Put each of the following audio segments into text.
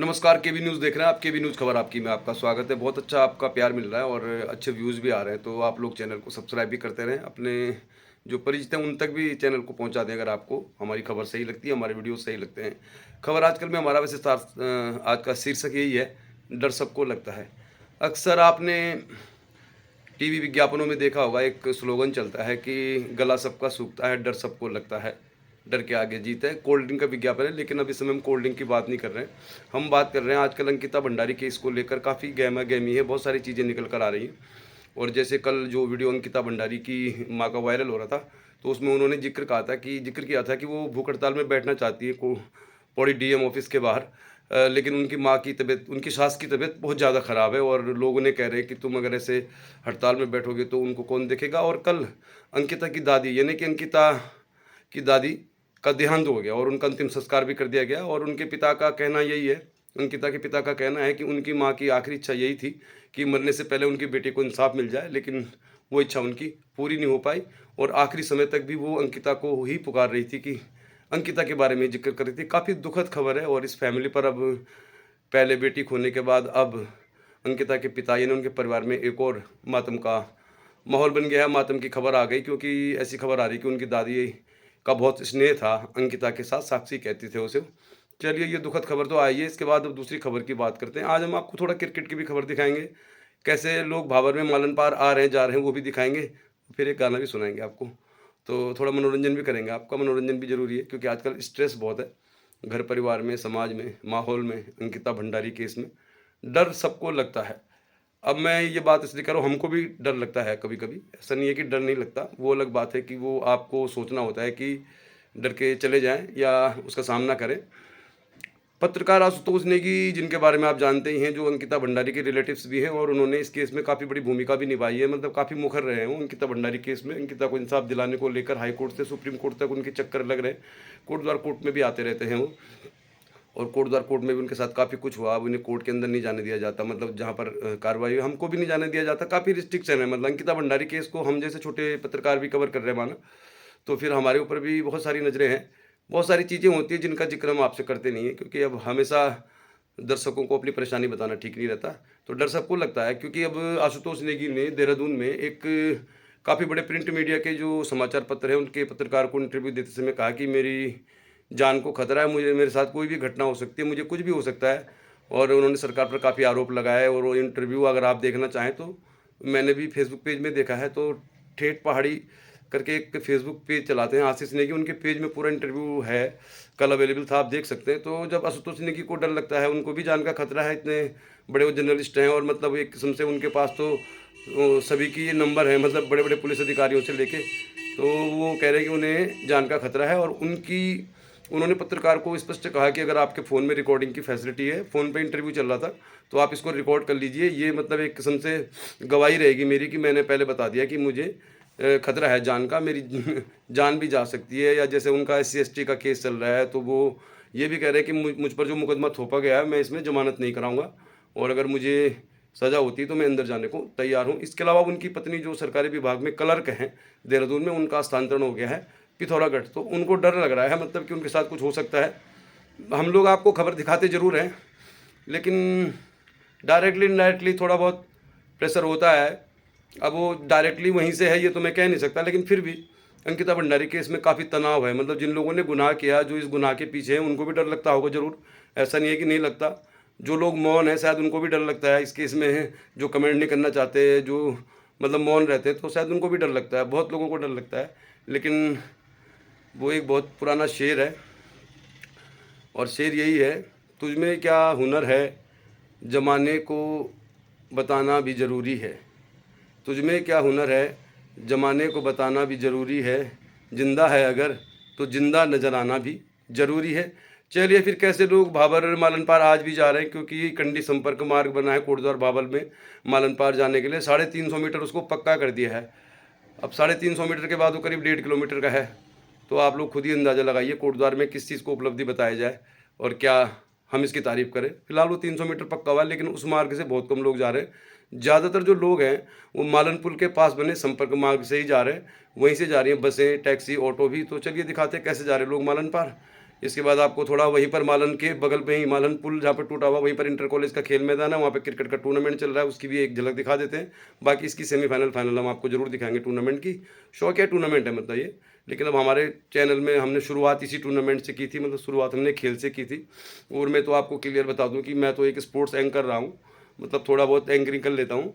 नमस्कार, केबी न्यूज़ देख रहे हैं आप। केबी न्यूज़ खबर आपकी में आपका स्वागत है। बहुत अच्छा आपका प्यार मिल रहा है और अच्छे व्यूज़ भी आ रहे हैं, तो आप लोग चैनल को सब्सक्राइब भी करते रहें। अपने जो परिचित हैं उन तक भी चैनल को पहुंचा दें अगर आपको हमारी खबर सही लगती है, हमारे वीडियो सही लगते हैं। खबर आजकल में हमारा वैसे आज का शीर्षक यही है, डर सबको लगता है। अक्सर आपने टीवी विज्ञापनों में देखा होगा, एक स्लोगन चलता है कि गला सबका सूखता है, डर सबको लगता है, डर के आगे जीत है। कोल्ड ड्रिंक का विज्ञापन है, लेकिन अब इस समय हम कोल्ड ड्रिंक की बात नहीं कर रहे हैं। हम बात कर रहे हैं आजकल अंकिता भंडारी केस को लेकर काफ़ी गहमा गहमी है, बहुत सारी चीज़ें निकल कर आ रही हैं। और जैसे कल जो वीडियो अंकिता भंडारी की माँ का वायरल हो रहा था, तो उसमें उन्होंने जिक्र किया था कि वो भूख हड़ताल में बैठना चाहती है पौड़ी डीएम ऑफिस के बाहर। लेकिन उनकी माँ की तबीयत, उनकी सास की तबीयत बहुत ज़्यादा ख़राब है और लोग उन्हें कह रहे हैं कि तुम अगर ऐसे हड़ताल में बैठोगे तो उनको कौन देखेगा। और कल अंकिता की दादी, यानी कि अंकिता की दादी का देहांत हो गया और उनका अंतिम संस्कार भी कर दिया गया। और उनके पिता का कहना यही है, अंकिता के पिता का कहना है कि उनकी माँ की आखिरी इच्छा यही थी कि मरने से पहले उनकी बेटी को इंसाफ मिल जाए, लेकिन वो इच्छा उनकी पूरी नहीं हो पाई। और आखिरी समय तक भी वो अंकिता को ही पुकार रही थी, कि अंकिता के बारे में जिक्र कर रही थी। काफ़ी दुखद खबर है और इस फैमिली पर अब पहले बेटी खोने के बाद अब अंकिता के पिता यानी उनके परिवार में एक और मातम का माहौल बन गया है। मातम की खबर आ गई, क्योंकि ऐसी खबर आ रही कि उनकी दादी का बहुत स्नेह था अंकिता के साथ, साक्षी कहती थे उसे। चलिए, ये दुखद खबर तो आई है, इसके बाद अब दूसरी खबर की बात करते हैं। आज हम आपको थोड़ा क्रिकेट की भी खबर दिखाएंगे, कैसे लोग भाबर में मालन पार आ रहे हैं जा रहे हैं वो भी दिखाएंगे, फिर एक गाना भी सुनाएंगे आपको। तो थोड़ा मनोरंजन भी करेंगे, आपका मनोरंजन भी ज़रूरी है, क्योंकि आजकल स्ट्रेस बहुत है घर परिवार में, समाज में, माहौल में। अंकिता भंडारी केस में डर सबको लगता है। अब मैं ये बात इसलिए कर रहा हूँ, हमको भी डर लगता है कभी कभी, ऐसा नहीं है कि डर नहीं लगता। वो अलग बात है कि वो आपको सोचना होता है कि डर के चले जाएं या उसका सामना करें। पत्रकार आशुतोष नेगी, जिनके बारे में आप जानते ही हैं, जो अंकिता भंडारी के रिलेटिव्स भी हैं और उन्होंने इस केस में काफ़ी बड़ी भूमिका भी निभाई है, मतलब काफ़ी मुखर रहे हैं अंकिता भंडारी केस में। अंकिता को इंसाफ दिलाने को लेकर हाई कोर्ट से सुप्रीम कोर्ट तक उनके चक्कर लग रहे हैं, कोर्ट द्वार कोर्ट में भी आते रहते हैं वो। और कोर्ट द्वार कोर्ट में भी उनके साथ काफ़ी कुछ हुआ। अब उन्हें कोर्ट के अंदर नहीं जाने दिया जाता, मतलब जहाँ पर कार्रवाई हुई हमको भी नहीं जाने दिया जाता। काफ़ी रिस्ट्रिक्शन है, मतलब अंकिता भंडारी केस को हम जैसे छोटे पत्रकार भी कवर कर रहे हैं माना, तो फिर हमारे ऊपर भी बहुत सारी नज़रें हैं, बहुत सारी चीज़ें होती हैं जिनका जिक्र हम आपसे करते नहीं हैं, क्योंकि अब हमेशा दर्शकों को अपनी परेशानी बताना ठीक नहीं रहता। तो डर सबको लगता है, क्योंकि अब आशुतोष नेगी ने देहरादून में एक काफ़ी बड़े प्रिंट मीडिया के जो समाचार पत्र हैं उनके पत्रकार को इंटरव्यू देते समय कहा कि मेरी जान को खतरा है, मुझे, मेरे साथ कोई भी घटना हो सकती है, मुझे कुछ भी हो सकता है। और उन्होंने सरकार पर काफ़ी आरोप लगाए। और वो इंटरव्यू अगर आप देखना चाहें तो मैंने भी फेसबुक पेज में देखा है, तो ठेठ पहाड़ी करके एक फेसबुक पेज चलाते हैं आशीष नेगी, उनके पेज में पूरा इंटरव्यू है, कल अवेलेबल था, आप देख सकते हैं। तो जब आशुतोष नेगी को डर लगता है, उनको भी जान का खतरा है, इतने बड़े वो जर्नलिस्ट हैं और मतलब एक किस्म से उनके पास तो सभी की ये नंबर है, मतलब बड़े बड़े पुलिस अधिकारियों से लेके, तो वो कह रहे हैं कि उन्हें जान का खतरा है। और उन्होंने पत्रकार को स्पष्ट कहा कि अगर आपके फ़ोन में रिकॉर्डिंग की फैसिलिटी है, फ़ोन पे इंटरव्यू चल रहा था, तो आप इसको रिकॉर्ड कर लीजिए। ये मतलब एक किस्म से गवाही रहेगी मेरी कि मैंने पहले बता दिया कि मुझे खतरा है जान का, मेरी जान भी जा सकती है। या जैसे उनका SC/ST का केस चल रहा है, तो वो ये भी कह रहे हैं कि मुझ पर जो मुकदमा थोपा गया है, मैं इसमें जमानत नहीं कराऊंगा, और अगर मुझे सज़ा होती है तो मैं अंदर जाने को तैयार हूँ। इसके अलावा उनकी पत्नी जो सरकारी विभाग में क्लर्क हैं देहरादून में, उनका स्थानांतरण हो गया है पिथौरागढ़, तो उनको डर लग रहा है, मतलब कि उनके साथ कुछ हो सकता है। हम लोग आपको खबर दिखाते ज़रूर हैं, लेकिन डायरेक्टली इनडायरेक्टली थोड़ा बहुत प्रेशर होता है। अब वो डायरेक्टली वहीं से है ये तो मैं कह नहीं सकता, लेकिन फिर भी अंकिता भंडारी केस में काफ़ी तनाव है। मतलब जिन लोगों ने गुनाह किया, जो इस गुनाह के पीछे हैं, उनको भी डर लगता होगा ज़रूर, ऐसा नहीं है कि नहीं लगता। जो लोग मौन हैं शायद उनको भी डर लगता है इस केस में, जो कमेंट नहीं करना चाहते, जो मतलब मौन रहते हैं, तो शायद उनको भी डर लगता है, बहुत लोगों को डर लगता है। लेकिन वो एक बहुत पुराना शेर है, और शेर यही है, तुझ में क्या हुनर है जमाने को बताना भी ज़रूरी है। तुझ में क्या हुनर है जमाने को बताना भी ज़रूरी है, जिंदा है अगर तो जिंदा नज़र आना भी ज़रूरी है। चलिए, फिर कैसे लोग भाबर मालन पार आज भी जा रहे हैं, क्योंकि कंडी संपर्क मार्ग बना है कोटद्वार भाबर में मालन पार जाने के लिए। 350 मीटर उसको पक्का कर दिया है। अब 350 मीटर के बाद वो करीब 1.5 किलोमीटर का है, तो आप लोग खुद ही अंदाज़ा लगाइए कोटद्वार में किस चीज़ को उपलब्धि बताया जाए और क्या हम इसकी तारीफ़ करें। फिलहाल वो 300 मीटर पक्का हुआ है, लेकिन उस मार्ग से बहुत कम लोग जा रहे हैं। ज़्यादातर जो लोग हैं वो मालन पुल के पास बने संपर्क मार्ग से ही जा रहे हैं, वहीं से जा रही हैं बसें, टैक्सी, ऑटो भी। तो चलिए दिखाते हैं कैसे जा रहे हैं लोग मालन पार। इसके बाद आपको थोड़ा वहीं पर मालन के बगल में ही मालन पुल जहाँ पर टूटा हुआ, वहीं पर इंटर कॉलेज का खेल मैदान है, वहाँ पे क्रिकेट का टूर्नामेंट चल रहा है, उसकी भी एक झलक दिखा देते हैं। बाकी इसकी सेमीफाइनल फाइनल हम आपको जरूर दिखाएंगे टूर्नामेंट की। शौकिया टूर्नामेंट है मतलब ये, लेकिन अब हमारे चैनल में हमने शुरुआत इसी टूर्नामेंट से की थी, मतलब शुरुआत हमने खेल से की थी। और मैं तो आपको क्लियर बता दूँ कि मैं तो एक स्पोर्ट्स एंकर रहा हूँ, मतलब थोड़ा बहुत एंकरिंग कर लेता हूँ।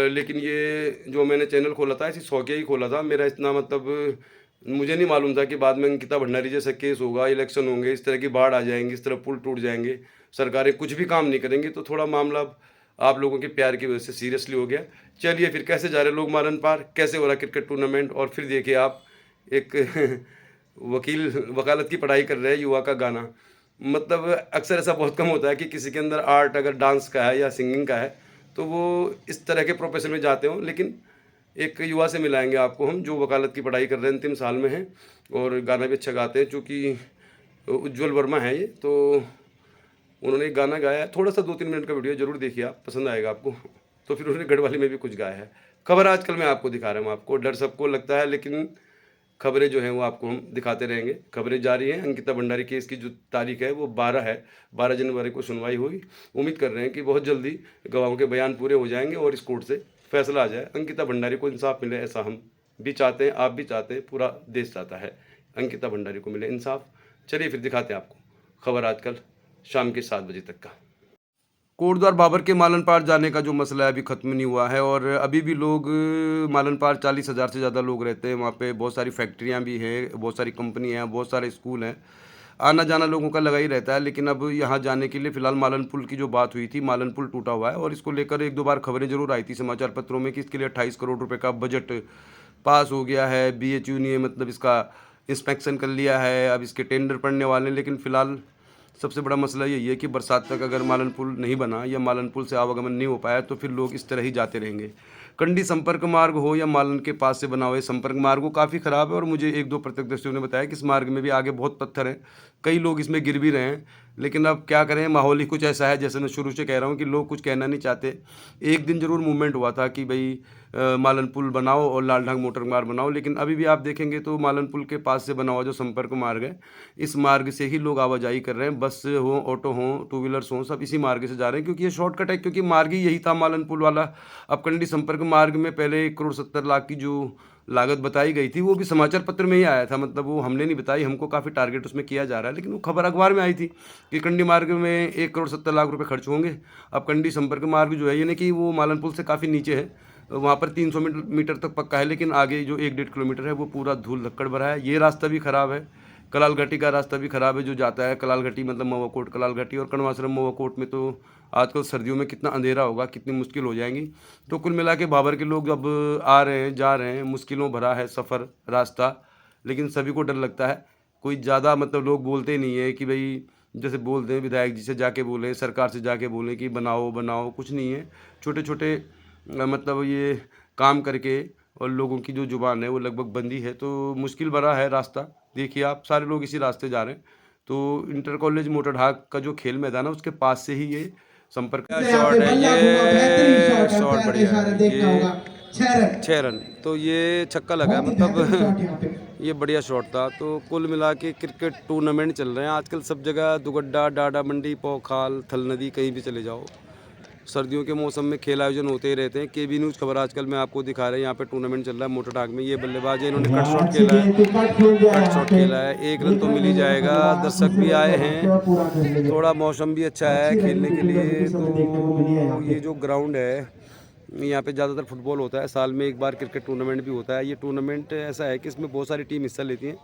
लेकिन ये जो मैंने चैनल खोला था ऐसी शौकिया ही खोला था। मेरा इतना मतलब मुझे नहीं मालूम था कि बाद में अंकिता भंडारी जैसा केस होगा, इलेक्शन होंगे, इस तरह की बाढ़ आ जाएंगी, इस तरह पुल टूट जाएंगे, सरकारें कुछ भी काम नहीं करेंगी, तो थोड़ा मामला आप लोगों के प्यार की वजह से सीरियसली हो गया। चलिए फिर कैसे जा रहे लोग मारन पार, कैसे हो रहा क्रिकेट टूर्नामेंट। और फिर देखिए आप एक वकालत की पढ़ाई कर रहे हैं युवा का गाना। मतलब अक्सर ऐसा बहुत कम होता है कि किसी के अंदर आर्ट अगर डांस का है या सिंगिंग का है तो वो इस तरह के प्रोफेशन में जाते हों, लेकिन एक युवा से मिलाएंगे आपको हम जो वकालत की पढ़ाई कर रहे हैं, अंतिम साल में हैं और गाना भी अच्छा गाते हैं, चूँकि उज्ज्वल वर्मा है ये। तो उन्होंने एक गाना गाया है, थोड़ा सा 2-3 मिनट का वीडियो जरूर देखिए आप, पसंद आएगा आपको। तो फिर उन्होंने गढ़वाली में भी कुछ गाया है। खबर आजकल मैं आपको दिखा रहा हूँ, आपको डर सबको लगता है, लेकिन खबरें जो हैं वो आपको हम दिखाते रहेंगे। खबरें जारी हैं। अंकिता भंडारी केस की जो तारीख है वो 12 है, 12 जनवरी को सुनवाई हुई। उम्मीद कर रहे हैं कि बहुत जल्दी गवाहों के बयान पूरे हो जाएंगे और इस कोर्ट से फैसला आ जाए, अंकिता भंडारी को इंसाफ मिले, ऐसा हम भी चाहते हैं, आप भी चाहते हैं, पूरा देश चाहता है अंकिता भंडारी को मिले इंसाफ। चलिए फिर दिखाते हैं आपको खबर आजकल शाम के 7 बजे तक का। कोटद्वार बाबर के मालन पार जाने का जो मसला है अभी ख़त्म नहीं हुआ है और अभी भी लोग मालन पार 40,000 से ज़्यादा लोग रहते हैं वहाँ पे। बहुत सारी फैक्ट्रियाँ भी हैं, बहुत सारी कंपनियाँ हैं, बहुत सारे स्कूल हैं, आना जाना लोगों का लगा ही रहता है। लेकिन अब यहाँ जाने के लिए फ़िलहाल मालन पुल की जो बात हुई थी, मालन पुल टूटा हुआ है और इसको लेकर 1-2 बार खबरें ज़रूर आई थी समाचार पत्रों में कि इसके लिए 28 करोड़ रुपये का बजट पास हो गया है। BHU ने मतलब इसका इंस्पेक्शन कर लिया है, अब इसके टेंडर पड़ने वाले हैं। लेकिन फ़िलहाल सबसे बड़ा मसला यही है कि बरसात तक अगर मालन पुल नहीं बना या मालन पुल से आवागमन नहीं हो पाया तो फिर लोग इस तरह ही जाते रहेंगे। कंडी संपर्क मार्ग हो या मालन के पास से बना हुआ संपर्क मार्ग वो काफ़ी ख़राब है और मुझे 1-2 प्रत्यक्षदर्शियों ने बताया कि इस मार्ग में भी आगे बहुत पत्थर हैं, कई लोग इसमें गिर भी रहे हैं। लेकिन अब क्या करें, माहौल ही कुछ ऐसा है, जैसे मैं शुरू से कह रहा हूँ कि लोग कुछ कहना नहीं चाहते। एक दिन ज़रूर मूवमेंट हुआ था कि भाई मालन पुल बनाओ और लालढांग मोटर मार्ग बनाओ, लेकिन अभी भी आप देखेंगे तो मालन पुल के पास से बना हुआ जो संपर्क मार्ग है, इस मार्ग से ही लोग आवाजाही कर रहे हैं। बस हो, ऑटो हो, टू व्हीलर्स हों, सब इसी मार्ग से जा रहे हैं क्योंकि ये शॉर्टकट है, क्योंकि मार्ग ही यही था मालन पुल वाला। अब कंडी संपर्क मार्ग में पहले 1,70,00,000 की जो लागत बताई गई थी वो भी समाचार पत्र में ही आया था, मतलब वो हमने नहीं बताई, हमको काफ़ी टारगेट उसमें किया जा रहा है, लेकिन वो खबर अखबार में आई थी कि कंडी मार्ग में 1,70,00,000 रुपये खर्च होंगे। अब कंडी संपर्क मार्ग जो है यानी कि वो मालन पुल से काफ़ी नीचे है, वहाँ पर 300 मीटर तक पक्का है, लेकिन आगे जो 1-1.5 किलोमीटर है वो पूरा धूल धक्कड़ भरा है। ये रास्ता भी ख़राब है, कलाल घाटी का रास्ता भी ख़राब है जो जाता है कलाल घाटी, मतलब मवाकोट कलाल घाटी और कणवाश्रम मवाकोट में। तो आजकल सर्दियों में कितना अंधेरा होगा, कितनी मुश्किल हो जाएंगी। तो कुल मिला के बाबर के लोग अब आ रहे हैं, जा रहे हैं, मुश्किलों भरा है सफ़र रास्ता, लेकिन सभी को डर लगता है। कोई ज़्यादा मतलब लोग बोलते नहीं है कि भाई जैसे बोलते हैं विधायक जी से जाके बोलें, सरकार से जाके बोलें कि बनाओ बनाओ, कुछ नहीं है। छोटे छोटे मतलब ये काम करके और लोगों की जो जुबान है वो लगभग बंदी है, तो मुश्किल भरा है रास्ता। देखिए आप सारे लोग इसी रास्ते जा रहे हैं। तो इंटर कॉलेज मोटरहाग का जो खेल मैदान है उसके पास से ही ये संपर्क शॉट है, ये शॉट बढ़िया है, ये 6 रन, तो ये छक्का लगा है, मतलब ये बढ़िया शॉट था। तो कुल मिला के क्रिकेट टूर्नामेंट चल रहे हैं आजकल सब जगह, दुगड्डा, डाडा मंडी, पोखाल, थल नदी, कहीं भी चले जाओ। सर्दियों के मौसम में खेल आयोजन होते ही रहते हैं। KB न्यूज़ खबर आजकल मैं आपको दिखा रहे हैं, यहाँ पे टूर्नामेंट चल रहा है मोटरहाग में। ये बल्लेबाज है, इन्होंने कट शॉट खेला है, कट शॉट खेला है, 1 रन तो मिल ही जाएगा। दर्शक भी आए हैं, थोड़ा मौसम भी अच्छा है खेलने के लिए। तो ये जो ग्राउंड है यहाँ पे ज़्यादातर फुटबॉल होता है, साल में एक बार क्रिकेट टूर्नामेंट भी होता है। ये टूर्नामेंट ऐसा है कि इसमें बहुत सारी टीम हिस्सा लेती हैं।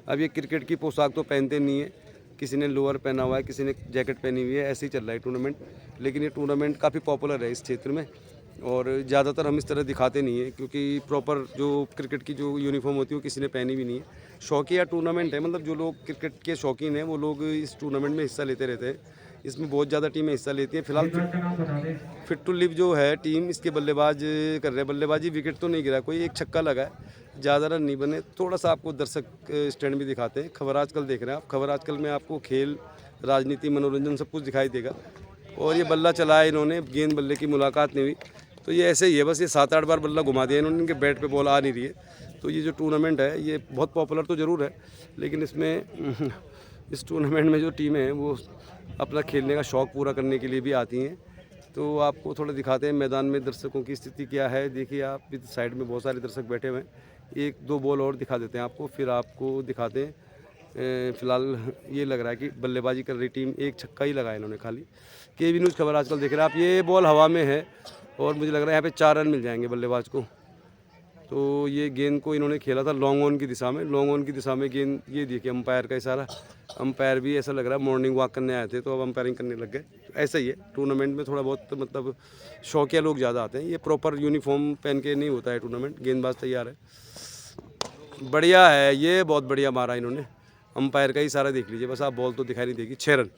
अब ये क्रिकेट की पोशाक तो पहनते नहीं है, किसी ने लोअर पहना हुआ है, किसी ने जैकेट पहनी हुई है, ऐसे ही चल रहा है टूर्नामेंट। लेकिन ये टूर्नामेंट काफ़ी पॉपुलर है इस क्षेत्र में और ज़्यादातर हम इस तरह दिखाते नहीं है क्योंकि प्रॉपर जो क्रिकेट की जो यूनिफॉर्म होती है वो किसी ने पहनी भी नहीं है। शौकिया टूर्नामेंट है, मतलब जो लोग क्रिकेट के शौकीन हैं वो लोग इस टूर्नामेंट में हिस्सा लेते रहते हैं। इसमें बहुत ज़्यादा टीमें हिस्सा लेती हैं। फिलहाल फिट टू लिव जो है टीम, इसके बल्लेबाज कर रहे हैं बल्लेबाजी, विकेट तो नहीं गिरा कोई, एक छक्का लगा है, ज़्यादा रन नहीं बने। थोड़ा सा आपको दर्शक स्टैंड भी दिखाते हैं। खबर आजकल देख रहे हैं आप, खबर आजकल में आपको खेल, राजनीति, मनोरंजन सब कुछ दिखाई देगा। और ये बल्ला चलाया इन्होंने, गेंद बल्ले की मुलाकात नहीं हुई, तो ये ऐसे ही है, बस ये 7-8 बार बल्ला घुमा दिया इन्होंने, इनके बैट पे बॉल आ नहीं रही है। तो ये जो टूर्नामेंट है ये बहुत पॉपुलर तो ज़रूर है, लेकिन इसमें इस टूर्नामेंट में जो टीमें हैं वो अपना खेलने का शौक़ पूरा करने के लिए भी आती हैं। तो आपको थोड़ा दिखाते हैं मैदान में दर्शकों की स्थिति क्या है। देखिए आप भी साइड में बहुत सारे दर्शक बैठे हुए हैं। एक दो बॉल और दिखा देते हैं आपको, फिर आपको दिखाते हैं। फ़िलहाल ये लग रहा है कि बल्लेबाजी कर रही टीम, एक छक्का ही लगाया इन्होंने खाली। केबी न्यूज़ खबर आजकल देख रहे हैं आप। ये बॉल हवा में है और मुझे लग रहा है यहाँ पे 4 रन मिल जाएंगे बल्लेबाज को। तो ये गेंद को इन्होंने खेला था लॉन्ग ऑन की दिशा में, लॉन्ग ऑन की दिशा में गेंद। ये देखिए अंपायर का इशारा, अंपायर भी ऐसा लग रहा है मॉर्निंग वॉक करने आए थे तो अब अंपायरिंग करने लग गए। ऐसा ही है टूर्नामेंट में, थोड़ा बहुत मतलब शौकिया लोग ज़्यादा आते हैं। ये प्रॉपर यूनिफॉर्म पहन के नहीं होता है टूर्नामेंट। गेंदबाज तैयार है, बढ़िया है, ये बहुत बढ़िया मारा इन्होंने। अंपायर का ही इशारा देख लीजिए बस आप, बॉल तो दिखाई नहीं देगी। 6 रन।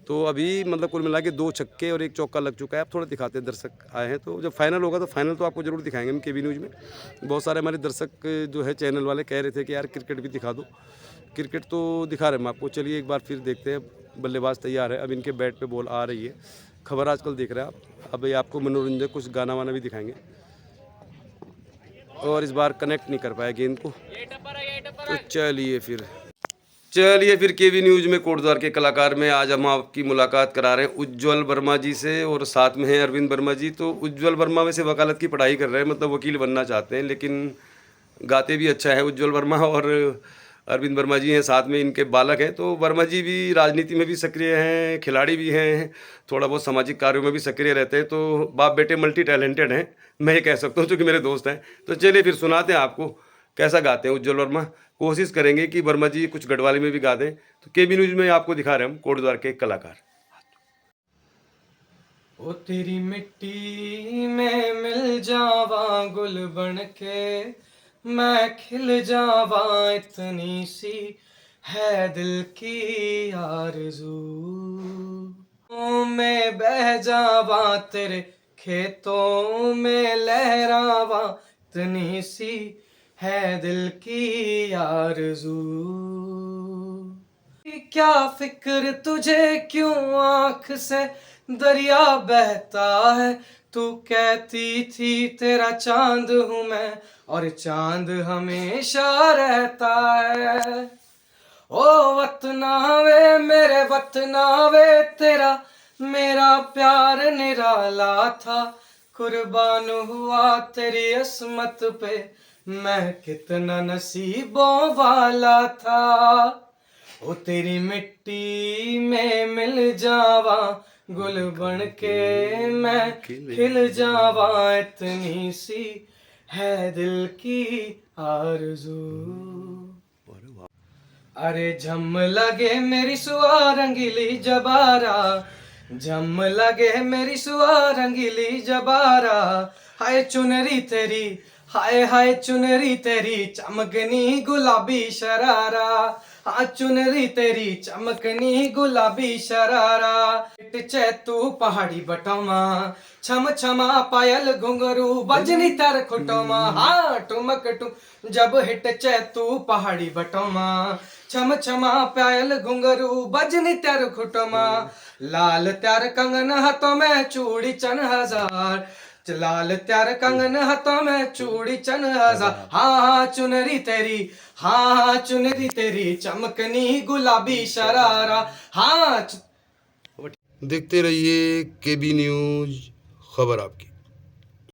तो अभी मतलब कुल मिला के 2 छक्के और 1 चौका लग चुका है। अब थोड़ा दिखाते हैं, दर्शक आए हैं तो जब फाइनल होगा तो फाइनल तो आपको ज़रूर दिखाएंगे हम केबी न्यूज़ में। बहुत सारे हमारे दर्शक जो है चैनल वाले कह रहे थे कि यार क्रिकेट भी दिखा दो। क्रिकेट तो दिखा रहे हैं हम आपको। चलिए एक बार फिर देखते हैं। बल्लेबाज तैयार है, अब इनके बैट पे बॉल आ रही है। खबर आजकल देख रहे हैं आप। अब ये आपको मनोरंजक कुछ गाना वाना भी दिखाएंगे। और इस बार कनेक्ट नहीं कर पाया गेंद को, तो चलिए फिर केबी न्यूज़ में कोटद्वार के कलाकार में आज हम आपकी मुलाकात करा रहे हैं उज्ज्वल वर्मा जी से, और साथ में हैं अरविंद वर्मा जी। तो उज्ज्वल वर्मा वैसे वकालत की पढ़ाई कर रहे हैं, मतलब वकील बनना चाहते हैं, लेकिन गाते भी अच्छा है उज्ज्वल वर्मा। और अरविंद वर्मा जी हैं, साथ में इनके बालक हैं। तो वर्मा जी भी राजनीति में भी सक्रिय हैं, खिलाड़ी भी हैं, थोड़ा बहुत सामाजिक कार्यों में भी सक्रिय रहते हैं। तो बाप बेटे मल्टी टैलेंटेड हैं, मैं ये कह सकता हूँ, क्योंकि मेरे दोस्त हैं। तो चलिए फिर सुनाते हैं आपको कैसा गाते हैं उज्ज्वल वर्मा। कोशिश करेंगे कि वर्मा जी कुछ गढ़वाली में भी गा दें। तो केबी न्यूज़ में आपको दिखा रहे हैं हम कोटद्वार के कलाकार। ओ तेरी मिट्टी में मिल जावा गुल बन के, मैं खिल जावा इतनी सी है दिल की आरज़ू। ओ मैं बह जावा तेरे खेतों में लहरावा, इतनी सी है दिल की आरज़ू। क्या फिक्र तुझे क्यों आँख से दरिया बहता है, तू कहती थी तेरा चांद हूँ मैं और चांद हमेशा रहता है। ओ वतना वे मेरे वतना वे, तेरा मेरा प्यार निराला था, कुर्बान हुआ तेरी अस्मत पे मैं कितना नसीबों वाला था। ओ तेरी मिट्टी में मिल जावा गुल बन के, मैं खिल जावा इतनी सी है दिल की आरज़ू। अरे झम लगे मेरी सुआ रंगीली जबारा, झम लगे मेरी सुआ रंगीली जबारा, हाय चुनरी तेरी, हाय हाय चुनरी तेरी चमकनी गुलाबी शरारा, हाँ चुनरी तेरी चमकनी गुलाबी शरारा। तू पहाड़ी बटोमा, छम छमा पायल घुंघरू बजनी तर खुटोमा, हाँ ठुमक ठुम जब हिट तू पहाड़ी बटोमा, छम छमा पायल घुंघरू बजनी तर खुटोमा, लाल त्यार कंगन हाथों में चूड़ी चन हजार, लाल त्यार कंगन हाथों में चूड़ी चन हजार, हाँ हाँ चुनरी तेरी, हाँ हाँ चुनरी तेरी चमकनी गुलाबी शरारा, हाँ। देखते रहिए केबी न्यूज़ खबर आपकी।